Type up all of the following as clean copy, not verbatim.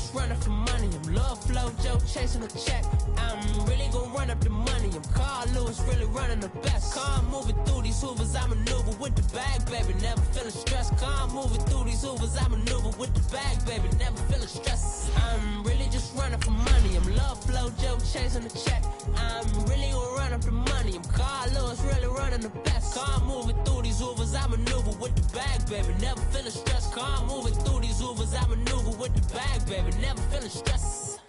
just running for money. I'm love flow, Joe, chasing a check. I'm really gonna run up the money. I'm Carl Lewis, really running the best. Car moving through these hoovers, I maneuver with the bag, baby. Never feeling stressed. Car moving through these hoovers, I maneuver with the bag, baby. Never feeling stressed. I'm really just running for money. I'm love flow, Joe, chasing a check. I'm really gonna run up the money. I'm Carl Lewis, really running the best. Car moving through these hoovers, I maneuver with the bag, baby. Never feeling stressed. Car moving through these hoovers, I maneuver with the bag, baby. Never feeling stressed.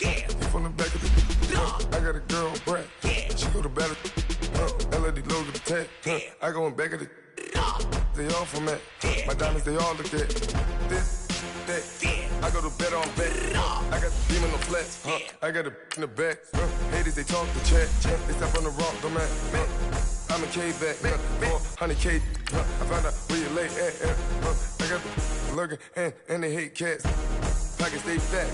Yeah. From the back of the I got a girl, Brad. Yeah. She go to battle. LED logo the tag. I go in back of the they all from that. My diamonds, they all look at this, that. I go to bed on bed. I got the demon on flats. I got a in the back. Haters, they talk the chat. They step on the rock, don't man. I'm a K-back, 400K. I found out where you lay at. I got the lurking and they hate cats. Pockets stay fat.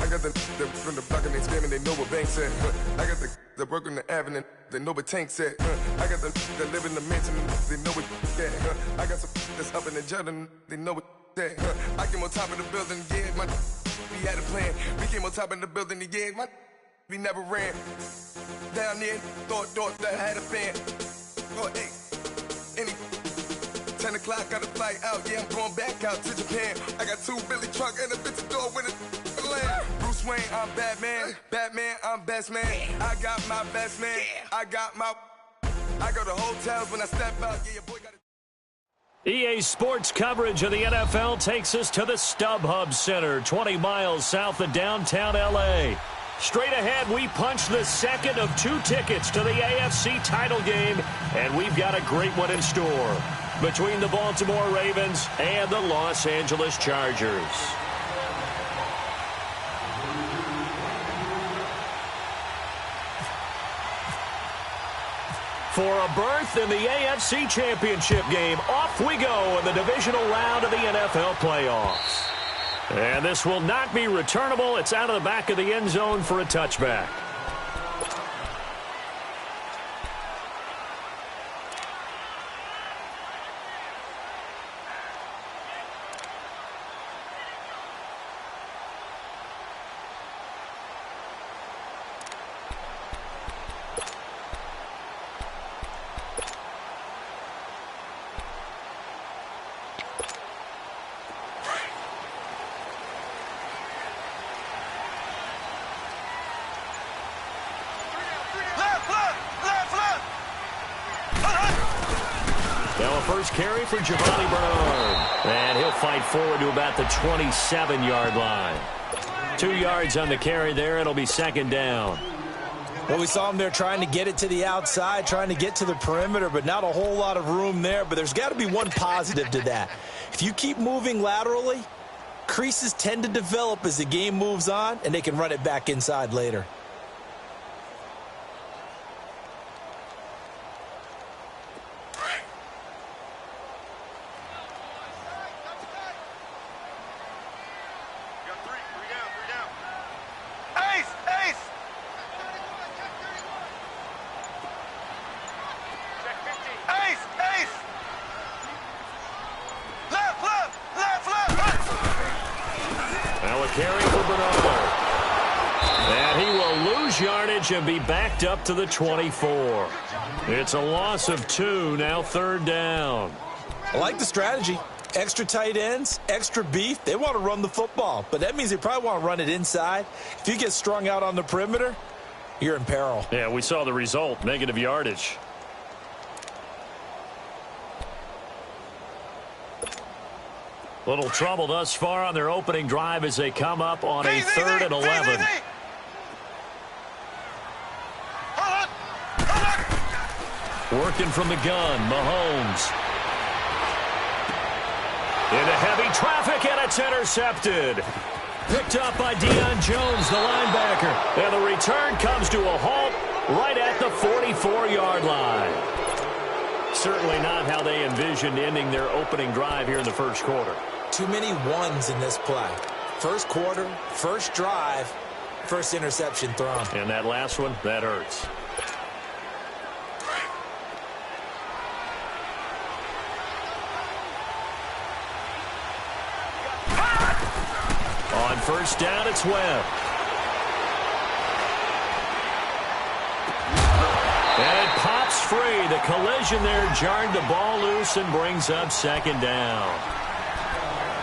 I got the from the block and they scamming, they know what banks at. I got the work on the avenue, they know what tanks at. I got the that live in the mansion, they know what that. I got some that's up in the Jordan, they know what that. I came on top of the building, yeah, my we had a plan. We came on top of the building, yeah, my we never ran. Down there, thought that I had a fan. Oh, hey, any 10 o'clock, got a flight out, yeah, I'm going back out to Japan. I got 2 Billy truck and a bitch door with a land. Bruce Wayne, I'm Batman. Batman, I'm best man. I got my best man. I go to hotels when I step out, yeah, your boy got EA Sports coverage of the NFL takes us to the StubHub Center, 20 miles south of downtown L.A. Straight ahead, we punch the second of 2 tickets to the AFC title game, and we've got a great one in store between the Baltimore Ravens and the Los Angeles Chargers. For a berth in the AFC Championship game, off we go in the divisional round of the NFL playoffs. And this will not be returnable. It's out of the back of the end zone for a touchback. First carry for Giovanni Bernard. And he'll fight forward to about the 27-yard line. 2 yards on the carry there. It'll be second down. Well, we saw him there trying to get it to the outside, trying to get to the perimeter, but not a whole lot of room there. But there's got to be one positive to that. If you keep moving laterally, creases tend to develop as the game moves on, and they can run it back inside later. And be backed up to the 24. It's a loss of 2, now third down. I like the strategy. Extra tight ends, extra beef. They want to run the football, but that means they probably want to run it inside. If you get strung out on the perimeter, you're in peril. Yeah, we saw the result, negative yardage. Little trouble thus far on their opening drive as they come up on a 3rd and 11. Working from the gun, Mahomes. Into heavy traffic, and it's intercepted. Picked up by Deion Jones, the linebacker. And the return comes to a halt right at the 44-yard line. Certainly not how they envisioned ending their opening drive here in the first quarter. Too many ones in this play. First quarter, first drive, first interception thrown. And that last one, that hurts. On first down, it's Webb. And it pops free. The collision there jarred the ball loose and brings up second down.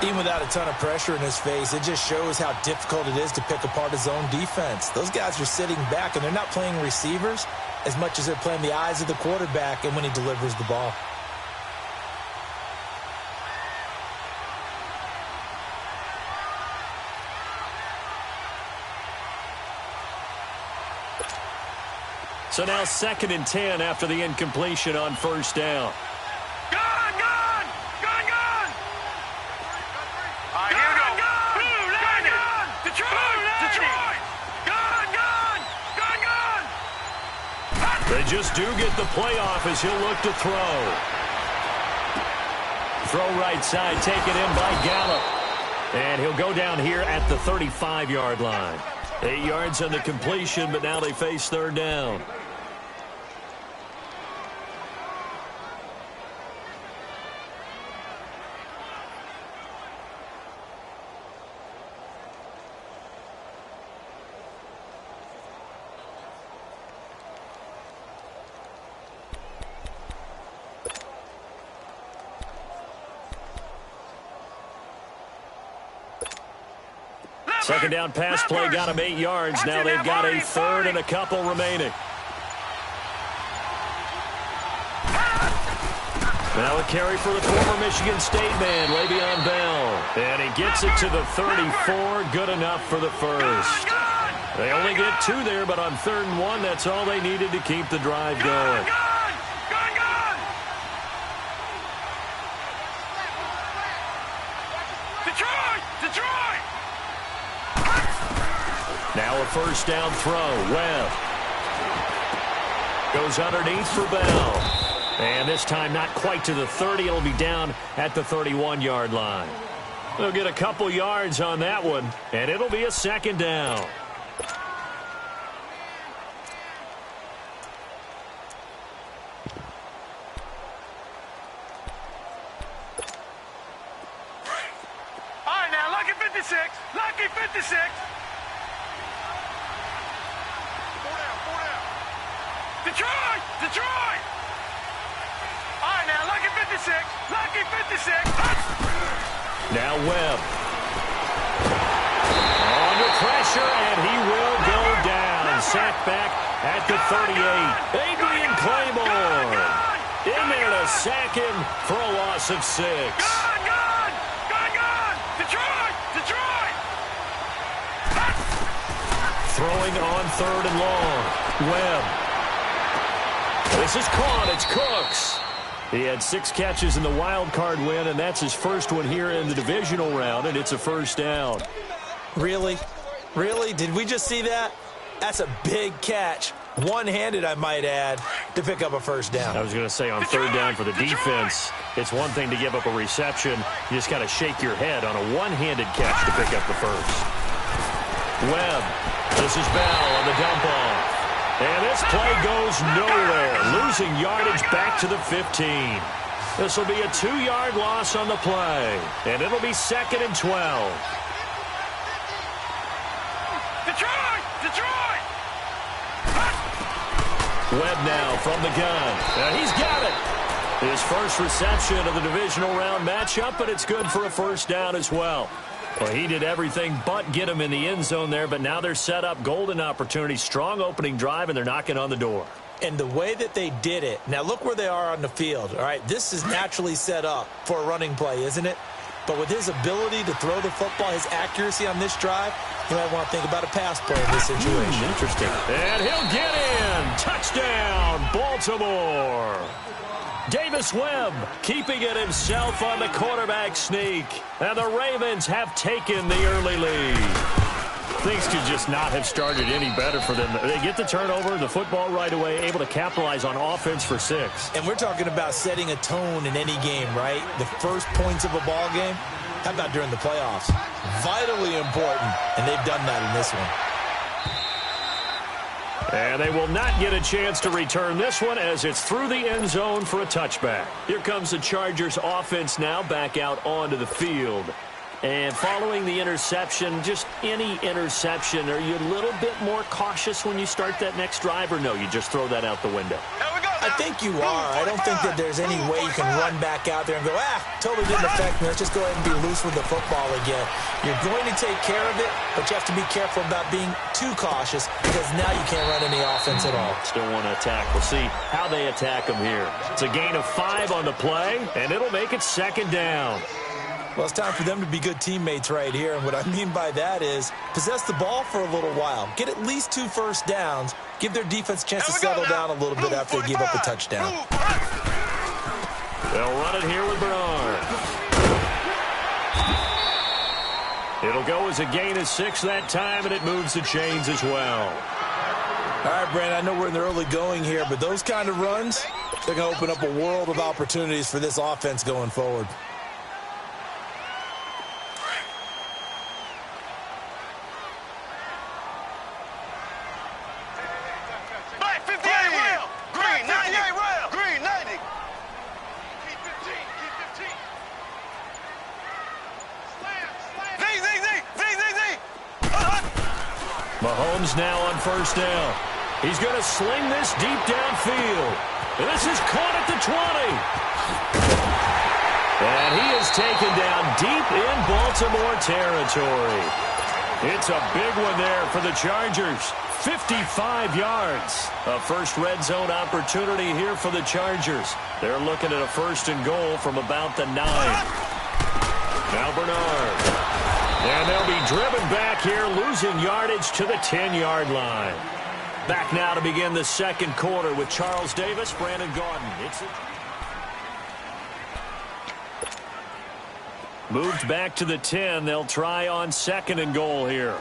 Even without a ton of pressure in his face, it just shows how difficult it is to pick apart his own defense. Those guys are sitting back, and they're not playing receivers as much as they're playing the eyes of the quarterback and when he delivers the ball. So now 2nd and 10 after the incompletion on first down. Gone! Gone! Gone! Gone! All right, here we go. Blue, Lightning! Detroit! Detroit! Gone! Gone! Gone! Gone! They just do get the playoff as he'll look to throw. Throw right side, taken in by Gallup. And he'll go down here at the 35-yard line. 8 yards on the completion, but now they face third down. Second down pass play got him 8 yards. Now they've got a third and a couple remaining. Now a carry for the former Michigan State man, Le'Veon Bell. And he gets it to the 34. Good enough for the first. They only get 2 there, but on 3rd and 1, that's all they needed to keep the drive going. Now a first down throw. Webb goes underneath for Bell. And this time not quite to the 30. It'll be down at the 31-yard line. They'll get a couple yards on that one, and it'll be a second down. All right, now, lucky 56. Lucky 56. Detroit! Detroit! All right, now, lucky 56. Lucky 56. Now Webb. Under pressure, and he will go down. Sacked back at the 38. Adrian Claymore in there to sack him for a loss of 6. Gone! Gone! Gone! Gone! Detroit! Detroit! Throwing on 3rd and long. Webb. This is caught. It's Cooks. He had 6 catches in the wild card win, and that's his first one here in the divisional round, and it's a first down. Really? Really? Did we just see that? That's a big catch. One-handed, I might add, to pick up a first down. I was going to say on 3rd down for the defense, it's one thing to give up a reception. You just got to shake your head on a one-handed catch to pick up the first. Webb. This is Bell on the dump off. And this play goes nowhere. Losing yardage back to the 15. This will be a 2-yard loss on the play. And it'll be 2nd and 12. Detroit! Detroit! Webb now from the gun. And he's got it. His first reception of the divisional round matchup, but it's good for a first down as well. Well, he did everything but get him in the end zone there, but now they're set up. Golden opportunity, strong opening drive, and they're knocking on the door. And the way that they did it, now look where they are on the field. All right, this is naturally set up for a running play, isn't it? But with his ability to throw the football, his accuracy on this drive, you might want to think about a pass play in this situation. Interesting. And he'll get in. Touchdown, Baltimore. Davis-Webb keeping it himself on the quarterback sneak. And the Ravens have taken the early lead. Things could just not have started any better for them. They get the turnover, the football right away, able to capitalize on offense for 6. And we're talking about setting a tone in any game, right? The first points of a ball game. How about during the playoffs? Vitally important, and they've done that in this one. And they will not get a chance to return this one as it's through the end zone for a touchback. Here comes the Chargers offense now back out onto the field. And following the interception, just any interception, are you a little bit more cautious when you start that next drive, or no, you just throw that out the window? I think you are. I don't think that there's any way you can run back out there and go, totally didn't affect me. Let's just go ahead and be loose with the football again. You're going to take care of it, but you have to be careful about being too cautious because now you can't run any offense at all. Still want to attack. We'll see how they attack them here. It's a gain of 5 on the play, and it'll make it 2nd down. Well, it's time for them to be good teammates right here. And what I mean by that is possess the ball for a little while. Get at least 2 first downs. Give their defense a chance to settle down a little bit after they give up a touchdown. They'll run it here with Bernard. It'll go as a gain of 6 that time, and it moves the chains as well. All right, Brandon, I know we're in the early going here, but those kind of runs, they're going to open up a world of opportunities for this offense going forward. Mahomes now on 1st down. He's going to sling this deep downfield. This is caught at the 20. And he is taken down deep in Baltimore territory. It's a big one there for the Chargers. 55 yards. A first red zone opportunity here for the Chargers. They're looking at a 1st and goal from about the 9. Now Bernard. And they'll be driven back here, losing yardage to the 10-yard line. Back now to begin the 2nd quarter with Charles Davis, Brandon Gordon. Moved back to the 10. They'll try on 2nd and goal here.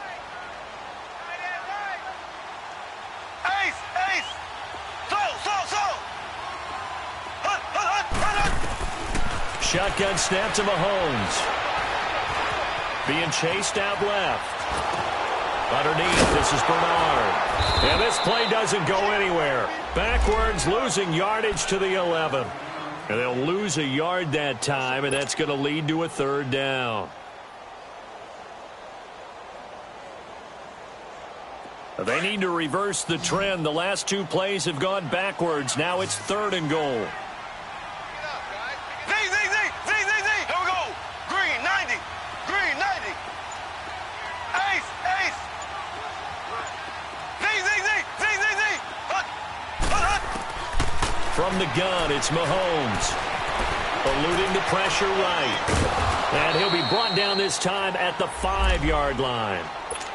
Shotgun snap to Mahomes. Being chased out left. Underneath, this is Bernard. And this play doesn't go anywhere. Backwards, losing yardage to the 11. And they'll lose a yard that time, and that's going to lead to a 3rd down. They need to reverse the trend. The last 2 plays have gone backwards. Now it's 3rd and goal. From the gun, it's Mahomes. Eluding the pressure right. And he'll be brought down this time at the 5-yard line.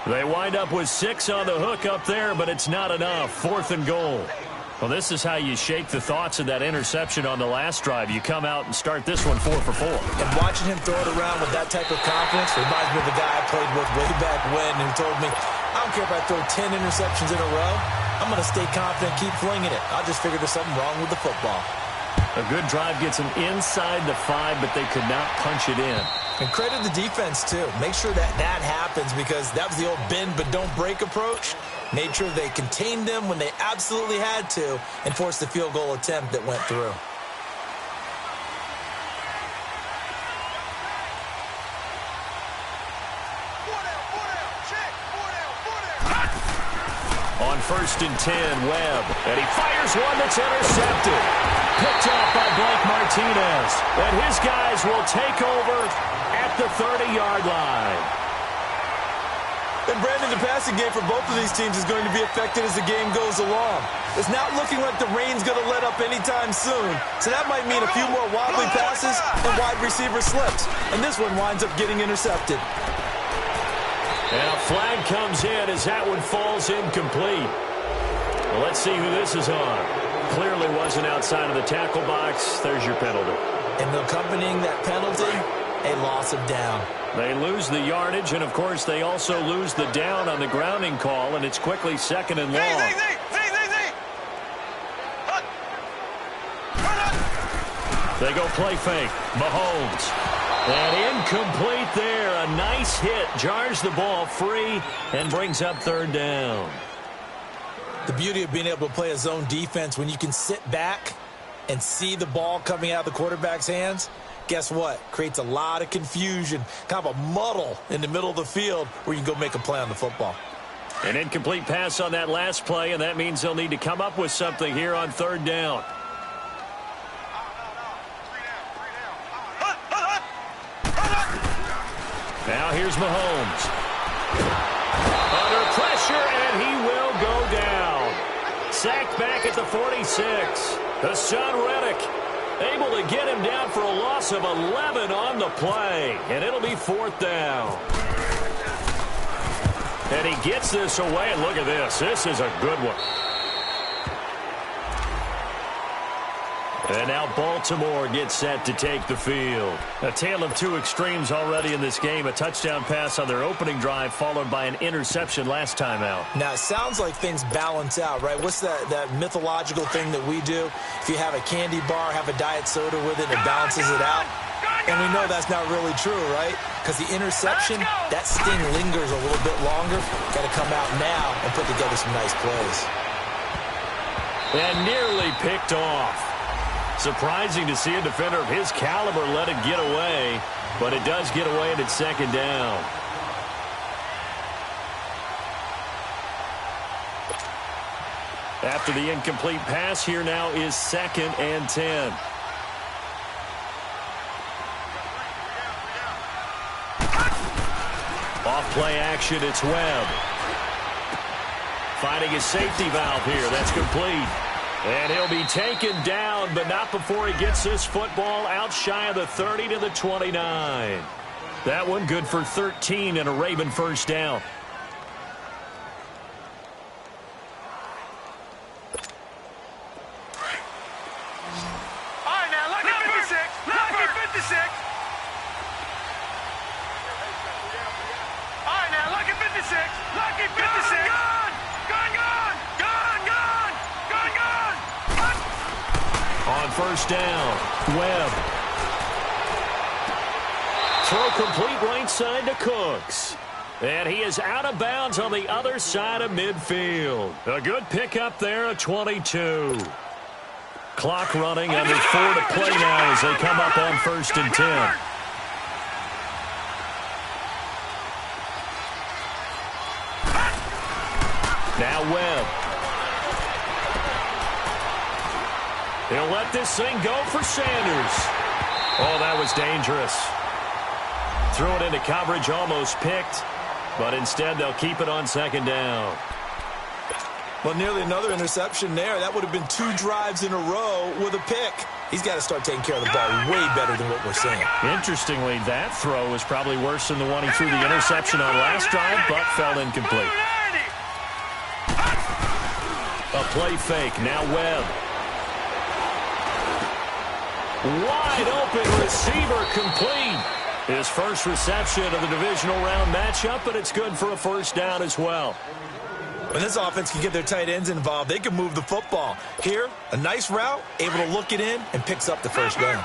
They wind up with 6 on the hook up there, but it's not enough. 4th and goal. Well, this is how you shake the thoughts of that interception on the last drive. You come out and start this one 4 for 4. And watching him throw it around with that type of confidence reminds me of the guy I played with way back when who told me, I don't care if I throw 10 interceptions in a row. I'm going to stay confident, keep flinging it. I just figured there's something wrong with the football. A good drive gets them inside the 5, but they could not punch it in. And credit the defense, too. Make sure that happens because that was the old bend but don't break approach. Made sure they contained them when they absolutely had to and forced the field goal attempt that went through. On 1st and 10, Webb. And he fires one that's intercepted. Picked off by Blake Martinez. And his guys will take over at the 30-yard line. And Brandon, the passing game for both of these teams is going to be affected as the game goes along. It's not looking like the rain's going to let up anytime soon. So that might mean a few more wobbly passes and wide receiver slips. And this one winds up getting intercepted. And a flag comes in as that one falls incomplete. Well, let's see who this is on. Clearly wasn't outside of the tackle box. There's your penalty. And accompanying that penalty, a loss of down. They lose the yardage, and, of course, they also lose the down on the grounding call, and it's quickly 2nd and long. They go play fake. Mahomes. And incomplete there. A nice hit. Jars the ball free and brings up 3rd down. The beauty of being able to play a zone defense when you can sit back and see the ball coming out of the quarterback's hands, guess what? Creates a lot of confusion, kind of a muddle in the middle of the field where you can go make a play on the football. An incomplete pass on that last play, and that means they'll need to come up with something here on 3rd down. Now here's Mahomes. Under pressure, and he will go down. Sacked back at the 46. Hassan Reddick able to get him down for a loss of 11 on the play. And it'll be 4th down. And he gets this away, and look at this. This is a good one. And now Baltimore gets set to take the field. A tale of two extremes already in this game. A touchdown pass on their opening drive followed by an interception last time out. Now, it sounds like things balance out, right? What's that mythological thing that we do? If you have a candy bar, have a diet soda with it, it balances it out. And we know that's not really true, right? Because the interception, that sting lingers a little bit longer. Got to come out now and put together some nice plays. And nearly picked off. Surprising to see a defender of his caliber let it get away, but it does get away and it's 2nd down. After the incomplete pass, here now is 2nd and 10. Off play action, it's Webb. Finding his safety valve here, that's complete. And he'll be taken down, but not before he gets this football out shy of the 30 to the 29. That one good for 13 and a Raven 1st down. All right, now, lucky 56. Lucky 56. All right, now, lucky 56. Lucky 56. On 1st down, Webb. Throw complete right side to Cooks. And he is out of bounds on the other side of midfield. A good pickup there at 22. Clock running, under 4 to play now as they come up on 1st and 10. Now Webb. He'll let this thing go for Sanders. Oh, that was dangerous. Threw it into coverage, almost picked, but instead they'll keep it on 2nd down. Well, nearly another interception there. That would have been 2 drives in a row with a pick. He's got to start taking care of the ball way better than what we're seeing. Interestingly, that throw was probably worse than the one he threw the interception on last drive, but fell incomplete. A play fake, now Webb. Wide open receiver complete. His first reception of the divisional round matchup, but it's good for a 1st down as well. When this offense can get their tight ends involved, they can move the football. Here, a nice route, able to look it in, and picks up the 1st down.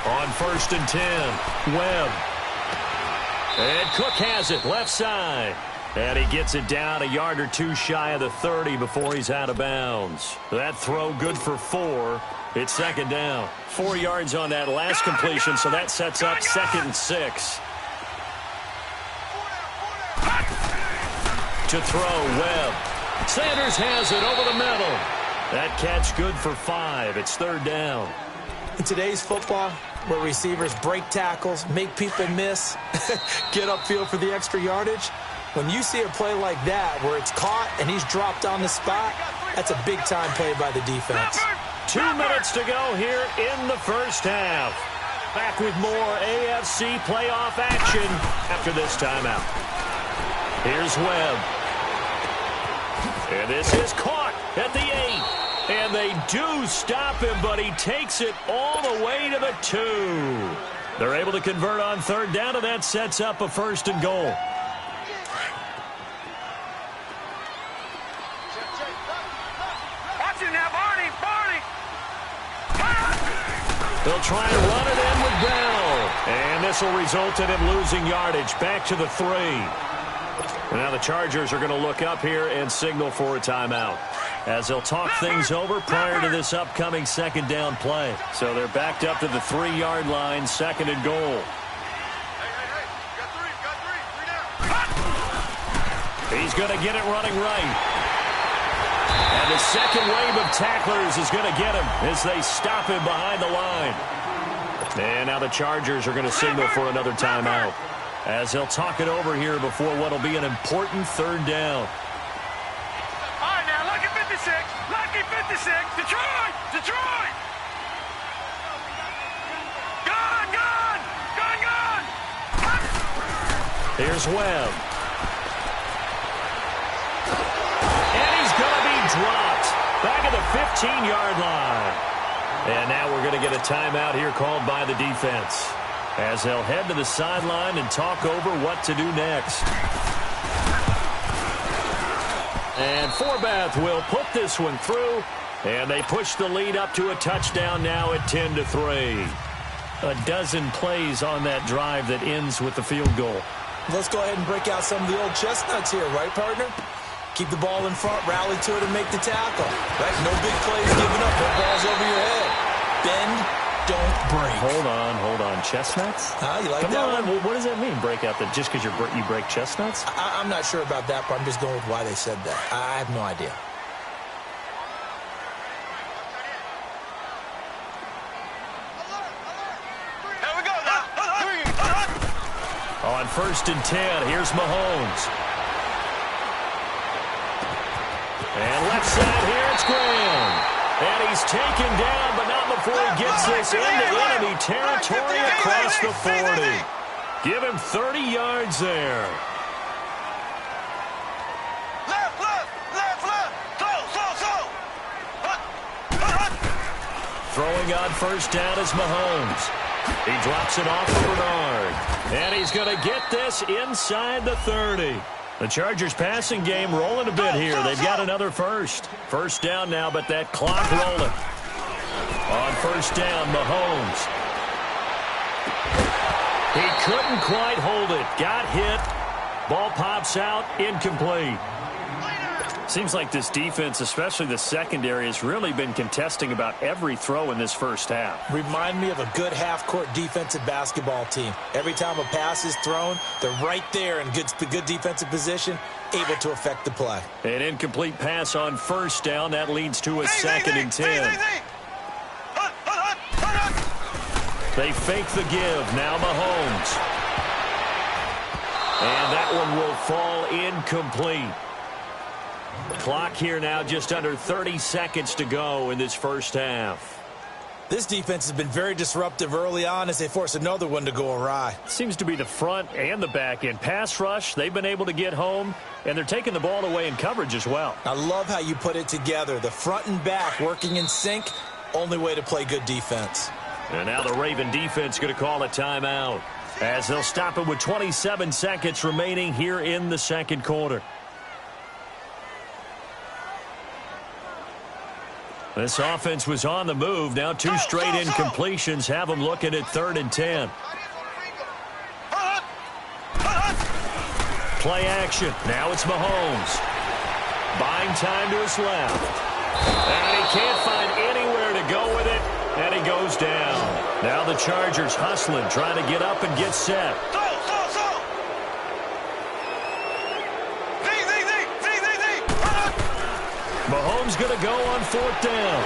On 1st and 10, Webb. And Cook has it, left side. And he gets it down a yard or 2 shy of the 30 before he's out of bounds. That throw good for 4. It's 2nd down. 4 yards on that last completion, so that sets up 2nd and 6. To throw, Webb. Sanders has it over the middle. That catch good for 5. It's 3rd down. In today's football, where receivers break tackles, make people miss, get upfield for the extra yardage, when you see a play like that where it's caught and he's dropped on the spot, that's a big-time play by the defense. 2 minutes to go here in the 1st half. Back with more AFC playoff action after this timeout. Here's Webb. And this is caught at the 8. And they do stop him, but he takes it all the way to the 2. They're able to convert on third down, and that sets up a 1st and goal. Watch it now, Barney. They'll try and run it in with Bell. And this will result in him losing yardage back to the 3. And now the Chargers are going to look up here and signal for a timeout as they'll talk things over prior to this upcoming 2nd down play. So they're backed up to the 3-yard line, 2nd and goal. He's going to get it running right. And the second wave of tacklers is going to get him as they stop him behind the line. And now the Chargers are going to signal for another timeout as they'll talk it over here before what will be an important 3rd down. All right, now, lucky 56. Lucky 56. Detroit. Gone. Here's Webb. And he's going to be dropped back at the 15-yard line. And now we're going to get a timeout here called by the defense as they'll head to the sideline and talk over what to do next. And Forbath will put this one through, and they push the lead up to a touchdown now at 10-3. A dozen plays on that drive that ends with the field goal. Let's go ahead and break out some of the old chestnuts here, right, partner? Keep the ball in front, rally to it, and make the tackle. Right? No big plays given up. No balls over your head. Bend, don't break. Hold on. Chestnuts? You like Come that on. one? Well, what does that mean, break out? That just because you break chestnuts? I'm not sure about that, but I'm just going with why they said that. I have no idea. Here we go now. On 1st and 10, here's Mahomes. And left side here, it's Graham. And he's taken down, but not before he gets this into enemy territory across the 40. Give him 30 yards there. Left. Throwing on 1st down is Mahomes. He drops it off to Bernard. And he's going to get this inside the 30. The Chargers passing game rolling a bit here. They've got another 1st down now, but that clock rolling. On 1st down, Mahomes. He couldn't quite hold it. Got hit. Ball pops out. Incomplete. Seems like this defense, especially the secondary, has really been contesting about every throw in this first half. Remind me of a good half-court defensive basketball team. Every time a pass is thrown, they're right there in good defensive position, able to affect the play. An incomplete pass on 1st down. That leads to a 2nd and 10. They fake the give. Now Mahomes. And that one will fall incomplete. Clock here now, just under 30 seconds to go in this first half. This defense has been very disruptive early on as they force another one to go awry. Seems to be the front and the back end. Pass rush, they've been able to get home, and they're taking the ball away in coverage as well. I love how you put it together. The front and back working in sync, only way to play good defense. And now the Raven defense going to call a timeout as they'll stop it with 27 seconds remaining here in the 2nd quarter. This offense was on the move. Now 2 straight incompletions have them looking at 3rd and 10. Play action. Now it's Mahomes. Buying time to his left. And he can't find anywhere to go with it. And he goes down. Now the Chargers hustling, trying to get up and get set. Mahomes going to go on 4th down.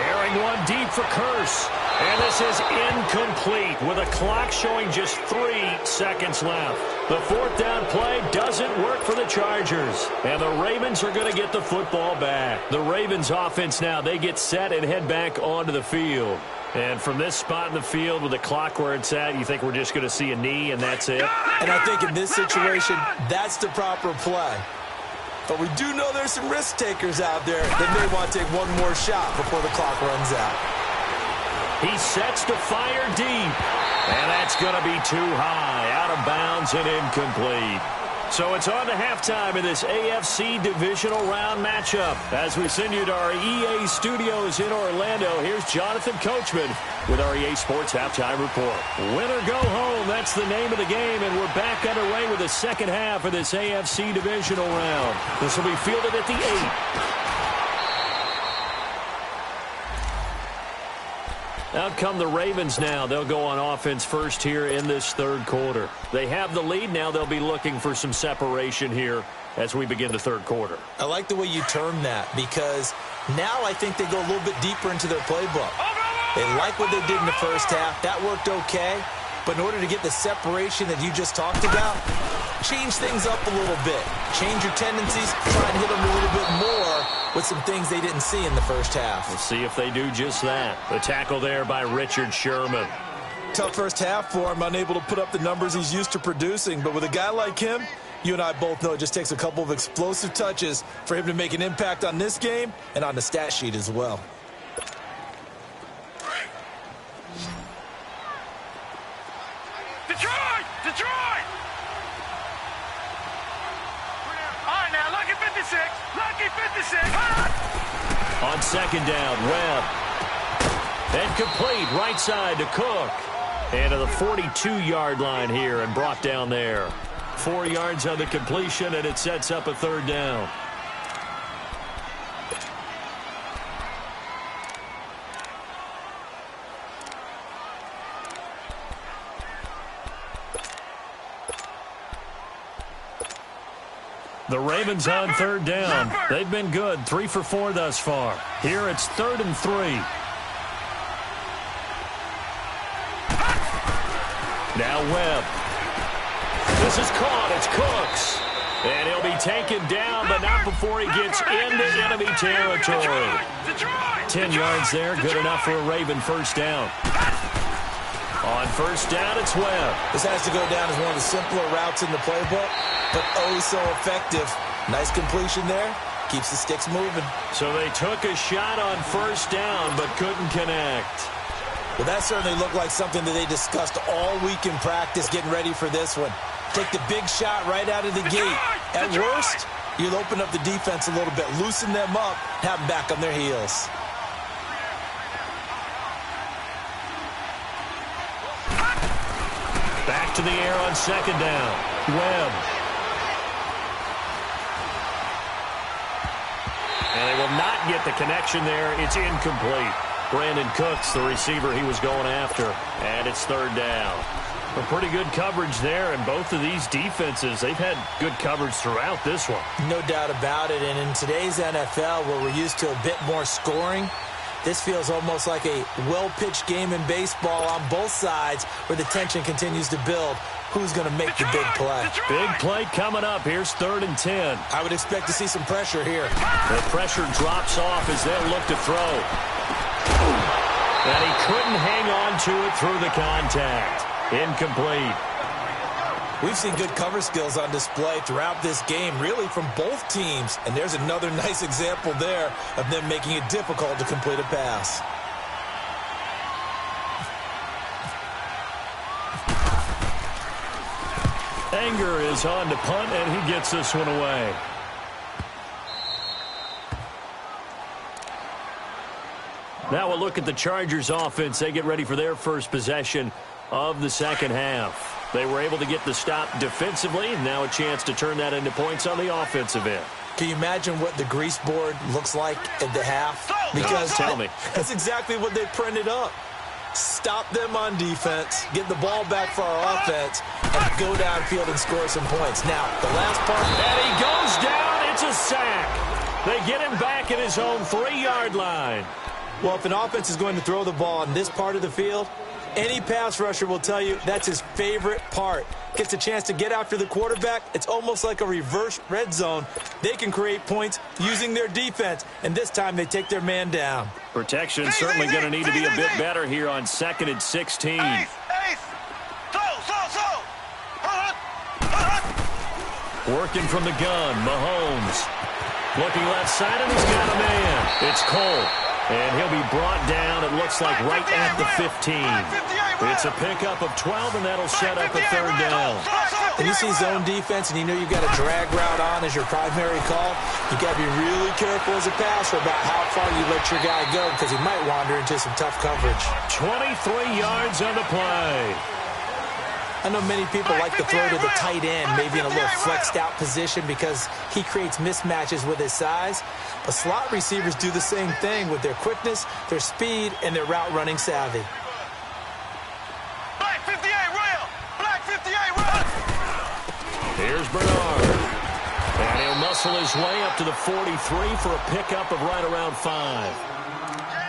Airing one deep for Curse. And this is incomplete with a clock showing just 3 seconds left. The 4th down play doesn't work for the Chargers. And the Ravens are going to get the football back. The Ravens offense now, they get set and head back onto the field. And from this spot in the field with the clock where it's at, you think we're just going to see a knee and that's it? And I think in this situation, that's the proper play. But we do know there's some risk takers out there that may want to take one more shot before the clock runs out. He sets to fire deep. And that's going to be too high, out of bounds and incomplete. So it's on to halftime in this AFC divisional round matchup. As we send you to our EA studios in Orlando, here's Jonathan Coachman with our EA Sports Halftime Report. Win or go home, that's the name of the game, and we're back underway with the second half of this AFC divisional round. This will be fielded at the 8. Out come the Ravens now. They'll go on offense first here in this third quarter. They have the lead. Now they'll be looking for some separation here as we begin the third quarter. I like the way you term that because now I think they go a little bit deeper into their playbook. They like what they did in the first half. That worked okay. But in order to get the separation that you just talked about, change things up a little bit. Change your tendencies. Try and hit them a little bit more with some things they didn't see in the first half. We'll see if they do just that. The tackle there by Richard Sherman. Tough first half for him, unable to put up the numbers he's used to producing. But with a guy like him, you and I both know it just takes a couple of explosive touches for him to make an impact on this game and on the stat sheet as well. Detroit! Detroit! All right, now, lucky 56. Lucky 56. On second down, Webb. And complete right side to Cook. And to the 42-yard line here and brought down there. 4 yards on the completion, and it sets up a third down. The Ravens on third down. They've been good, 3 for 4 thus far. Here it's 3rd and 3. Now Webb. This is caught. It's Cooks. And he'll be taken down, but not before he gets into enemy territory. 10 yards there, good enough for a Raven first down. On first down, it's Webb. This has to go down as one of the simpler routes in the playbook, but oh so effective. Nice completion there. Keeps the sticks moving. So they took a shot on first down, but couldn't connect. Well, that certainly looked like something that they discussed all week in practice getting ready for this one. Take the big shot right out of the gate. At worst, you'll open up the defense a little bit, loosen them up, have them back on their heels. Back to the air on second down. Webb. And they will not get the connection there. It's incomplete. Brandon Cooks, the receiver he was going after. And it's third down. A pretty good coverage there, and both of these defenses, they've had good coverage throughout this one. No doubt about it, and in today's NFL, where we're used to a bit more scoring, this feels almost like a well-pitched game in baseball on both sides where the tension continues to build. Who's going to make the big play? Big play coming up. Here's 3rd and 10. I would expect to see some pressure here. The pressure drops off as they'll look to throw. And he couldn't hang on to it through the contact. Incomplete. We've seen good cover skills on display throughout this game, really from both teams. And there's another nice example there of them making it difficult to complete a pass. Anger is on to punt, and he gets this one away. Now we'll look at the Chargers offense. They get ready for their first possession of the second half. They were able to get the stop defensively, and now a chance to turn that into points on the offensive end. Can you imagine what the grease board looks like at the half? Because tell me. That's exactly what they printed up. Stop them on defense, get the ball back for our offense, and go downfield and score some points. Now, the last part. And he goes down. It's a sack. They get him back at his own 3-yard line. Well, if an offense is going to throw the ball in this part of the field, Any pass rusher will tell you that's his favorite part. Gets a chance to get after the quarterback. It's almost like a reverse red zone. They can create points using their defense, and this time they take their man down. Protection certainly going to need to be a bit better here on 2nd and 16. Working from the gun, Mahomes. Looking left side, and he's got a man. It's Cole. And he'll be brought down, it looks like, right at the 15. It's a pickup of 12, and that'll set up a 3rd down. And you see zone defense, and you know you've got a drag route on as your primary call. You've got to be really careful as a passer about how far you let your guy go because he might wander into some tough coverage. 23 yards on the play. I know many people like to throw to the tight end, maybe in a little flexed out position because he creates mismatches with his size. But slot receivers do the same thing with their quickness, their speed, and their route running savvy. Black 58 rail! Black 58 rail! Here's Bernard. And he'll muscle his way up to the 43 for a pickup of right around 5.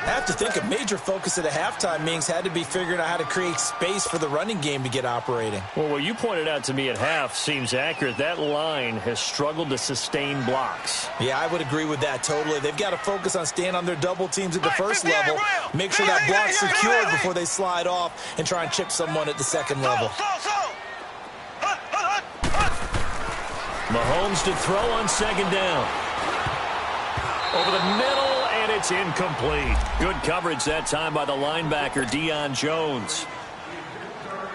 I have to think a major focus at the halftime meetings had to be figuring out how to create space for the running game to get operating. Well, what you pointed out to me at half seems accurate. That line has struggled to sustain blocks. Yeah, I would agree with that totally. They've got to focus on staying on their double teams at the first level, make sure that block's secured before they slide off and try and chip someone at the second level. Mahomes to throw on 2nd down. Over the middle. And it's incomplete. Good coverage that time by the linebacker, Deion Jones.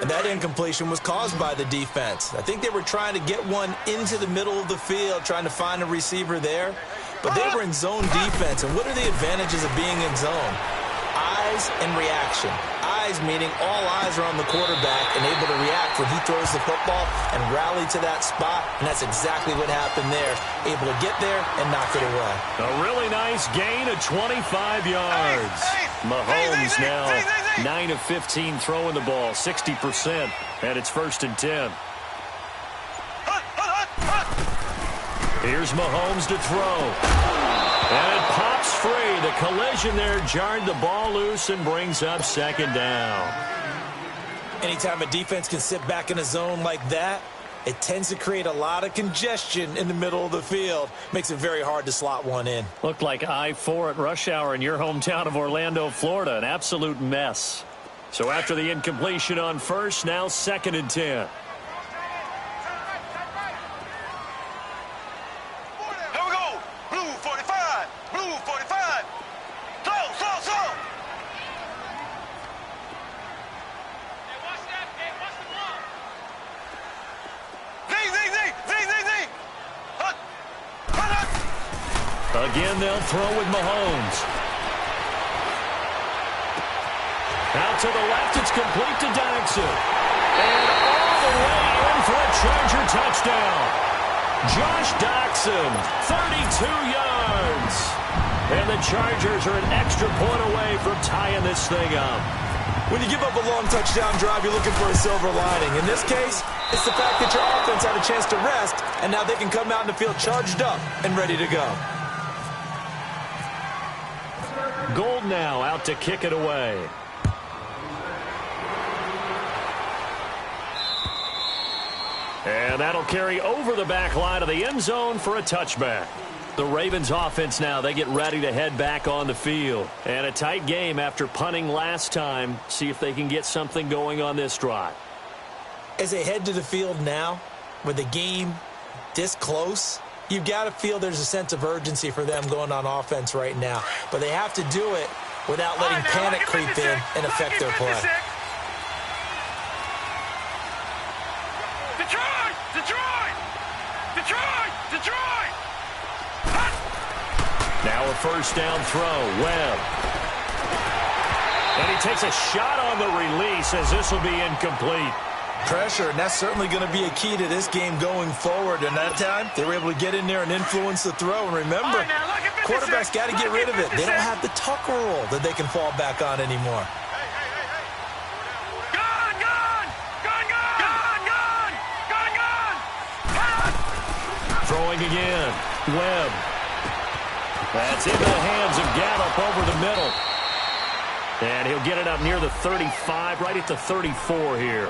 And that incompletion was caused by the defense. I think they were trying to get one into the middle of the field, trying to find a receiver there. But they were in zone defense. And what are the advantages of being in zone? Eyes and reaction. Eyes meaning all eyes are on the quarterback and able to react when he throws the football and rally to that spot. And that's exactly what happened there. Able to get there and knock it away. A really nice gain of 25 yards. Mahomes now 9 of 15 throwing the ball, 60%. And it's 1st and 10. Here's Mahomes to throw. And it pops free. The collision there jarred the ball loose and brings up 2nd down. Anytime a defense can sit back in a zone like that, it tends to create a lot of congestion in the middle of the field. Makes it very hard to slot one in. Looked like I-4 at rush hour in your hometown of Orlando, Florida. An absolute mess. So after the incompletion on 1st, now 2nd and 10. Again, they'll throw with Mahomes. Out to the left, it's complete to Dodson. And all the way in for a Charger touchdown. Josh Dodson, 32 yards. And the Chargers are an extra point away from tying this thing up. When you give up a long touchdown drive, you're looking for a silver lining. In this case, it's the fact that your offense had a chance to rest, and now they can come out in the field charged up and ready to go. Gold now out to kick it away. And that'll carry over the back line of the end zone for a touchback. The Ravens offense now, they get ready to head back on the field. And a tight game after punting last time. See if they can get something going on this drive. As they head to the field now, with the game this close, you've got to feel there's a sense of urgency for them going on offense right now. But they have to do it without letting panic creep in and affect their play. Detroit! Detroit! Detroit! Detroit! Now a first down throw. Webb. And he takes a shot on the release as this will be incomplete. Pressure, and that's certainly going to be a key to this game going forward. And that time, they were able to get in there and influence the throw. And remember, quarterbacks got to get rid of it. They don't have the tuck roll that they can fall back on anymore. Gun! Gun! Gun! Gun! Gun! Gun! Gun! Throwing again. Webb. That's into the hands of Gallup over the middle. And he'll get it up near the 35, right at the 34 here.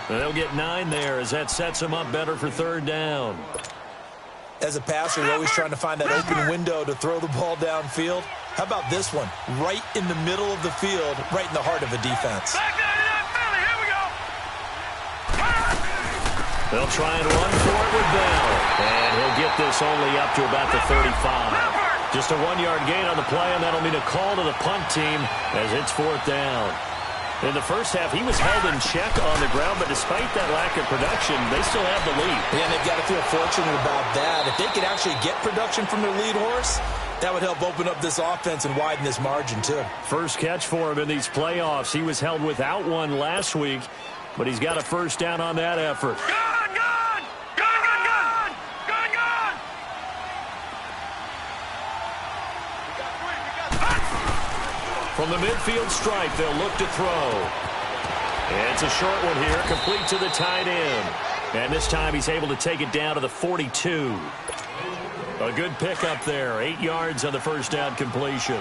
And they'll get 9 there as that sets him up better for third down. As a passer, you're always trying to find that open window to throw the ball downfield. How about this one? Right in the middle of the field, right in the heart of a defense. Here we go. They'll try and run for it with Bell. And he'll get this only up to about the 35. Just a 1-yard gain on the play, and that'll mean a call to the punt team as it's fourth down. In the first half, he was held in check on the ground, but despite that lack of production, they still have the lead. Yeah, and they've got to feel fortunate about that. If they could actually get production from their lead horse, that would help open up this offense and widen this margin, too. First catch for him in these playoffs. He was held without one last week, but he's got a first down on that effort. From the midfield stripe, they'll look to throw. It's a short one here, complete to the tight end. And this time he's able to take it down to the 42. A good pickup there, 8 yards on the first down completion.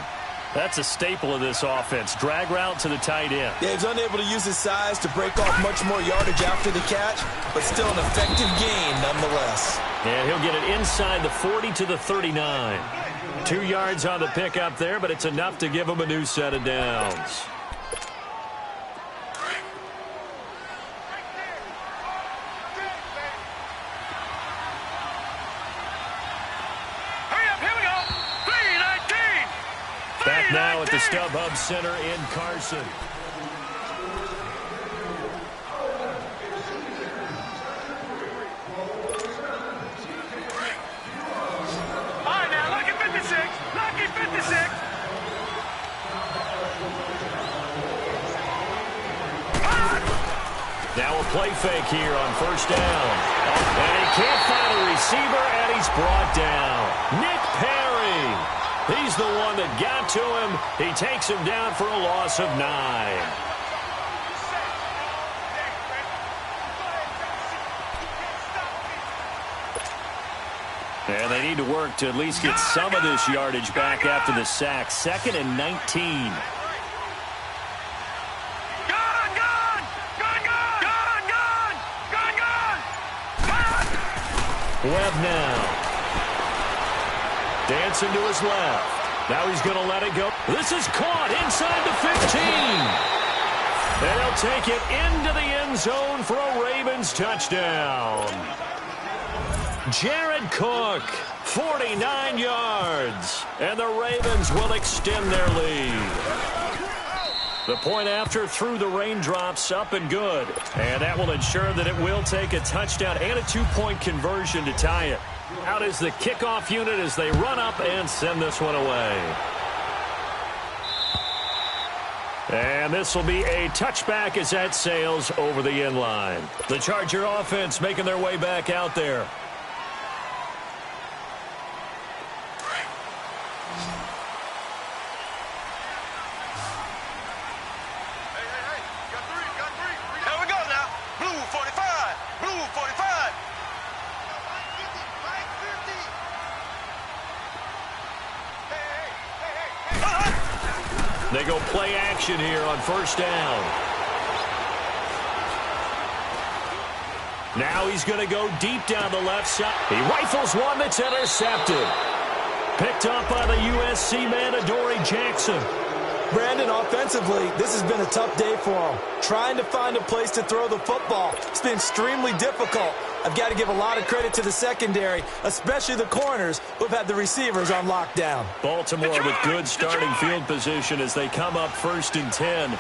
That's a staple of this offense, drag route to the tight end. Yeah, he's unable to use his size to break off much more yardage after the catch, but still an effective gain nonetheless. And he'll get it inside the 40 to the 39. 2 yards on the pickup there, but it's enough to give him a new set of downs. Back now at the StubHub Center in Carson. All right, now, lucky 56. Lucky 56. Now a play fake here on first down. And he can't find a receiver, and he's brought down. Nick Perry. He's the one that got to him. He takes him down for a loss of 9. And they need to work to at least get some of this yardage back after the sack. 2nd and 19. Webb now. Dancing to his left. Now he's going to let it go. This is caught inside the 15. And he'll take it into the end zone for a Ravens touchdown. Jared Cook, 49 yards. And the Ravens will extend their lead. The point after through the raindrops, up and good. And that will ensure that it will take a touchdown and a 2-point conversion to tie it. Out is the kickoff unit as they run up and send this one away. And this will be a touchback as that sails over the end line. The Charger offense making their way back out there. Here we go now. Blue 45. Blue 45. They go play action here on first down. Now he's going to go deep down the left side. He rifles one that's intercepted. Picked up by the USC man, Adoree Jackson. Brandon, offensively, this has been a tough day for him. Trying to find a place to throw the football. It's been extremely difficult. I've got to give a lot of credit to the secondary, especially the corners who have had the receivers on lockdown. Baltimore with good starting field position as they come up 1st and 10.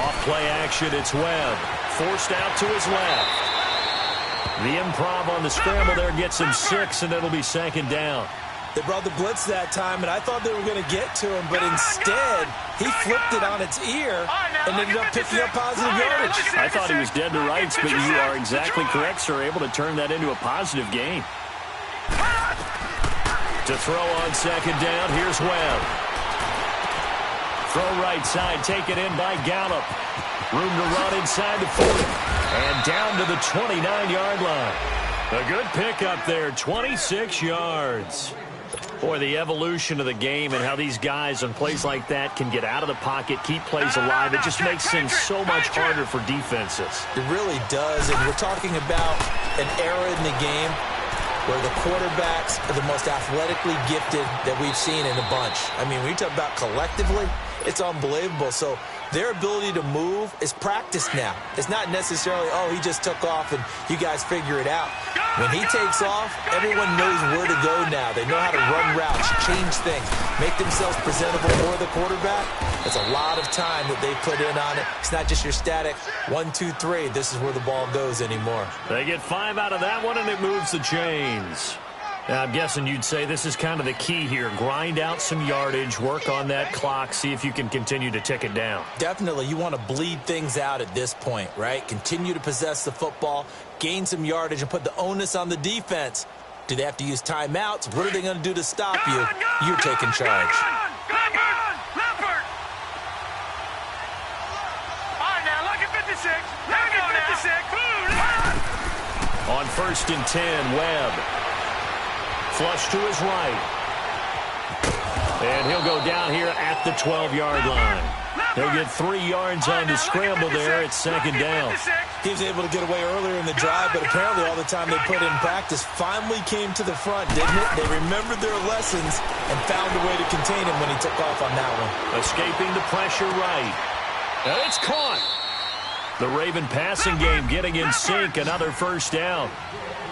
Off play action, it's Webb. Forced out to his left. The improv on the scramble there gets him 6, and it'll be 2nd down. They brought the blitz that time, and I thought they were going to get to him, but instead, he flipped it on its ear and ended up picking up positive yardage. I thought he was dead to rights, but you are exactly correct, sir. Able to turn that into a positive gain. To throw on 2nd down, here's Webb. Throw right side, taken in by Gallup. Room to run inside the 40. And down to the 29-yard line. A good pickup there, 26 yards. Boy, the evolution of the game and how these guys on plays like that can get out of the pocket, keep plays alive, it just makes things so much harder for defenses. It really does, and we're talking about an era in the game where the quarterbacks are the most athletically gifted that we've seen in a bunch. I mean, when you talk about collectively, it's unbelievable. So their ability to move is practiced now. It's not necessarily, oh, he just took off and you guys figure it out. When he takes off, everyone knows where to go now. They know how to run routes, change things, make themselves presentable for the quarterback. It's a lot of time that they put in on it. It's not just your static 1, 2, 3. This is where the ball goes anymore. They get 5 out of that one, and it moves the chains. Now, I'm guessing you'd say this is kind of the key here. Grind out some yardage, work on that clock, see if you can continue to tick it down. Definitely. You want to bleed things out at this point, right? Continue to possess the football, gain some yardage, and put the onus on the defense. Do they have to use timeouts? What are they going to do to stop you? You're taking charge. On 1st and 10, Webb. Flush to his right. And he'll go down here at the 12-yard line. He'll get 3 yards on the scramble there at 2nd down. He was able to get away earlier in the drive, but apparently all the time they put in practice finally came to the front, didn't it? They remembered their lessons and found a way to contain him when he took off on that one. Escaping the pressure right. And it's caught. The Raven passing game getting in sync. Another 1st down.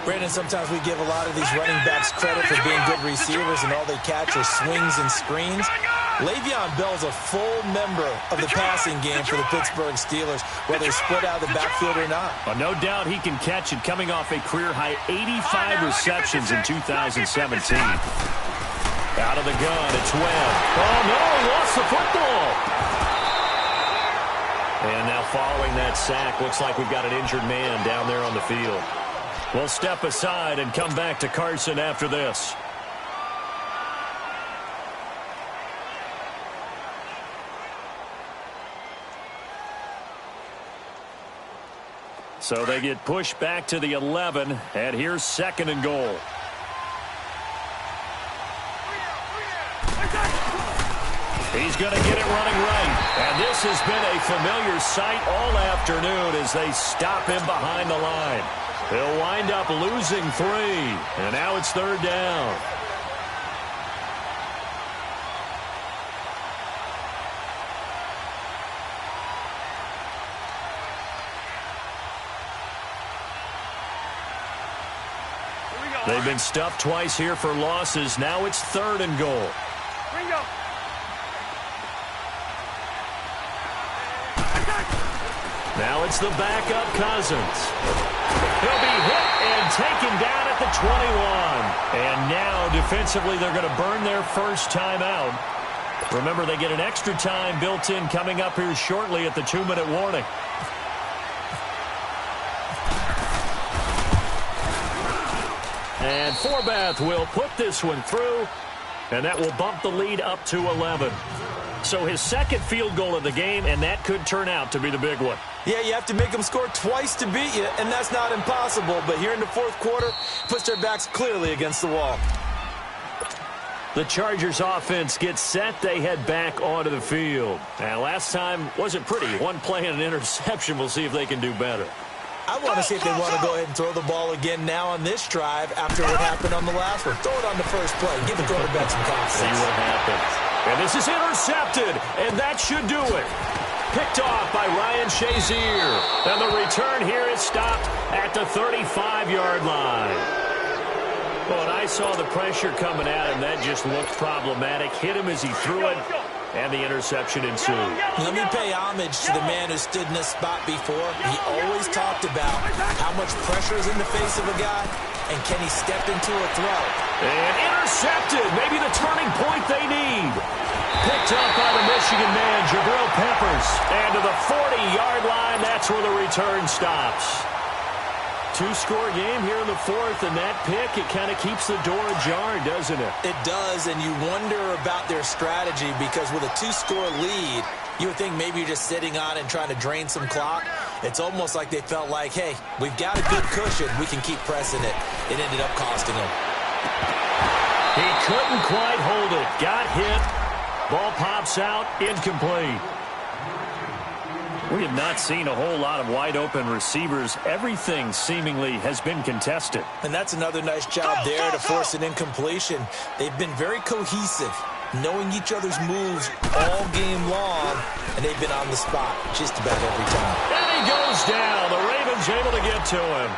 Brandon, sometimes we give a lot of these running backs credit for being good receivers, and all they catch are swings and screens. Le'Veon Bell's a full member of the passing game for the Pittsburgh Steelers, whether he's split out of the backfield or not. Well, no doubt he can catch it, coming off a career-high 85 receptions in 2017. Out of the gun, it's Webb. Oh, no, he lost the football. And now following that sack, looks like we've got an injured man down there on the field. We'll step aside and come back to Carson after this. So they get pushed back to the 11, and here's 2nd and goal. He's going to get it running right. And this has been a familiar sight all afternoon as they stop him behind the line. He'll wind up losing 3, and now it's 3rd down. They've been stuffed twice here for losses. Now it's 3rd and goal. Now it's the backup Cousins. He'll be hit and taken down at the 21. And now defensively they're going to burn their first time out. Remember, they get an extra time built in coming up here shortly at the 2-minute warning. And Forbath will put this one through, and that will bump the lead up to 11. So his 2nd field goal of the game, and that could turn out to be the big one. Yeah, you have to make them score twice to beat you, and that's not impossible. But here in the 4th quarter, puts their backs clearly against the wall. The Chargers offense gets set. They head back onto the field. And last time wasn't pretty. 1 play and an interception. We'll see if they can do better. I want to see if they want to go ahead and throw the ball again now on this drive after what happened on the last one. Throw it on the first play. Give the quarterback some confidence. See what happens. And this is intercepted, and that should do it. Picked off by Ryan Shazier. And the return here is stopped at the 35-yard line. Well, and I saw the pressure coming at him. That just looked problematic. Hit him as he threw it, and the interception ensued. Let me pay homage to the man who stood in this spot before. He always talked about how much pressure is in the face of a guy, and can he step into a throw. And intercepted. Maybe the turning point they need. Picked up by the Michigan man, Jabril Peppers. And to the 40-yard line, that's where the return stops. 2-score game here in the 4th, and that pick, it kind of keeps the door ajar, doesn't it? It does, and you wonder about their strategy because with a 2-score lead, you would think maybe you're just sitting on and trying to drain some clock. It's almost like they felt like, hey, we've got a good cushion. We can keep pressing it. It ended up costing them. He couldn't quite hold it. Got hit. Ball pops out. Incomplete. We have not seen a whole lot of wide-open receivers. Everything seemingly has been contested. And that's another nice job there to force an incompletion. They've been very cohesive, knowing each other's moves all game long, and they've been on the spot just about every time. And he goes down. The Ravens able to get to him.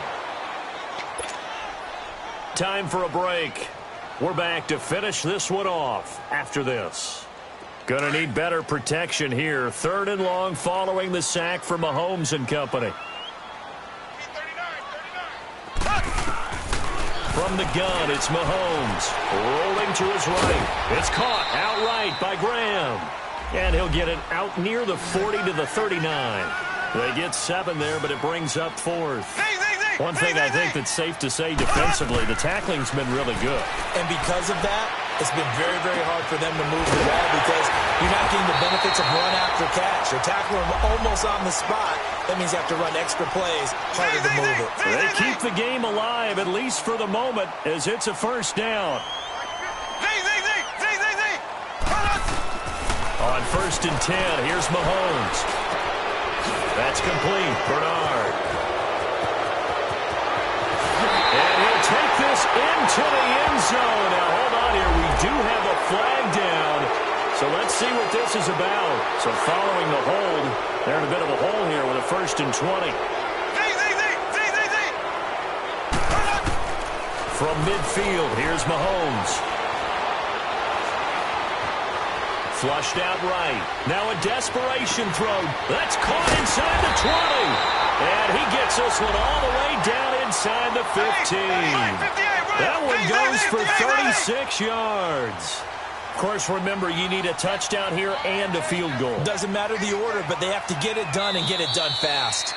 Time for a break. We're back to finish this one off after this. Gonna need better protection here. 3rd and long following the sack from Mahomes and company. From the gun, it's Mahomes. Rolling to his right. It's caught outright by Graham. And he'll get it out near the 40 to the 39. They get 7 there, but it brings up 4th. One thing I think that's safe to say defensively, the tackling's been really good. And because of that, it's been very, very hard for them to move the ball because you're not getting the benefits of run after catch. They're tackling them almost on the spot. That means you have to run extra plays, harder to move it. They keep the game alive, at least for the moment, as it's a 1st down. On 1st and 10, here's Mahomes. That's complete. Bernard. And he'll take this into the end zone. Now, hold on here. We do have a flag down. So let's see what this is about. So following the hold, they're in a bit of a hole here with a 1st and 20. From midfield, here's Mahomes. Flushed out right. Now a desperation throw. That's caught inside the 20. And he gets this one all the way down inside the 15. That one goes for 36 yards. Of course, remember, you need a touchdown here and a field goal. Doesn't matter the order, but they have to get it done and get it done fast.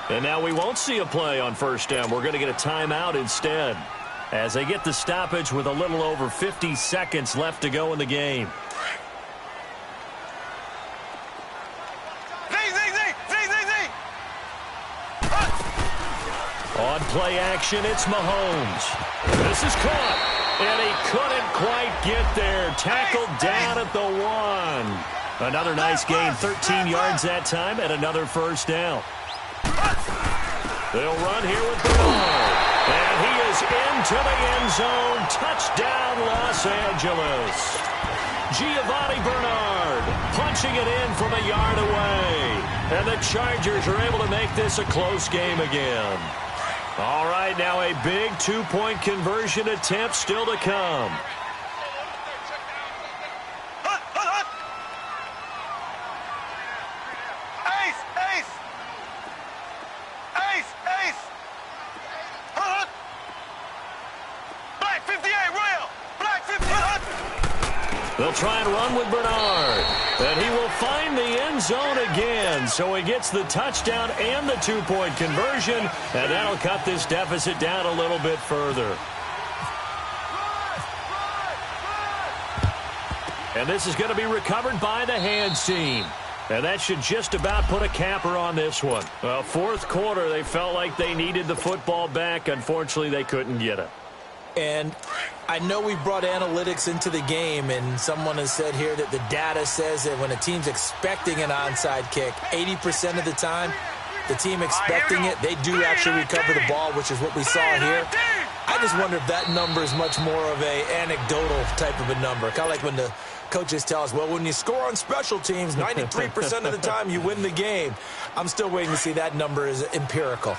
And now we won't see a play on 1st down. We're going to get a timeout instead as they get the stoppage with a little over 50 seconds left to go in the game. On play action, it's Mahomes. This is caught, and he couldn't quite get there. Tackled down at the 1. Another nice gain, 13 yards that time, and another 1st down. They'll run here with Bernard, and he is into the end zone. Touchdown, Los Angeles. Giovanni Bernard punching it in from a yard away, and the Chargers are able to make this a close game again. All right, now a big 2-point conversion attempt still to come. Black 58, Royal! Black 58! They'll try and run with Bernard. And he will find the end zone again. So he gets the touchdown and the 2-point conversion. And that'll cut this deficit down a little bit further. And this is going to be recovered by the hands team. And that should just about put a capper on this one. Well, 4th quarter, they felt like they needed the football back. Unfortunately, they couldn't get it. And I know we've brought analytics into the game, and someone has said here that the data says that when a team's expecting an onside kick, 80% of the time, the team expecting it, they do actually recover the ball, which is what we saw here. I just wonder if that number is much more of a anecdotal type of a number. Kind of like when the coaches tell us, well, when you score on special teams, 93% of the time you win the game. I'm still waiting to see that number is empirical.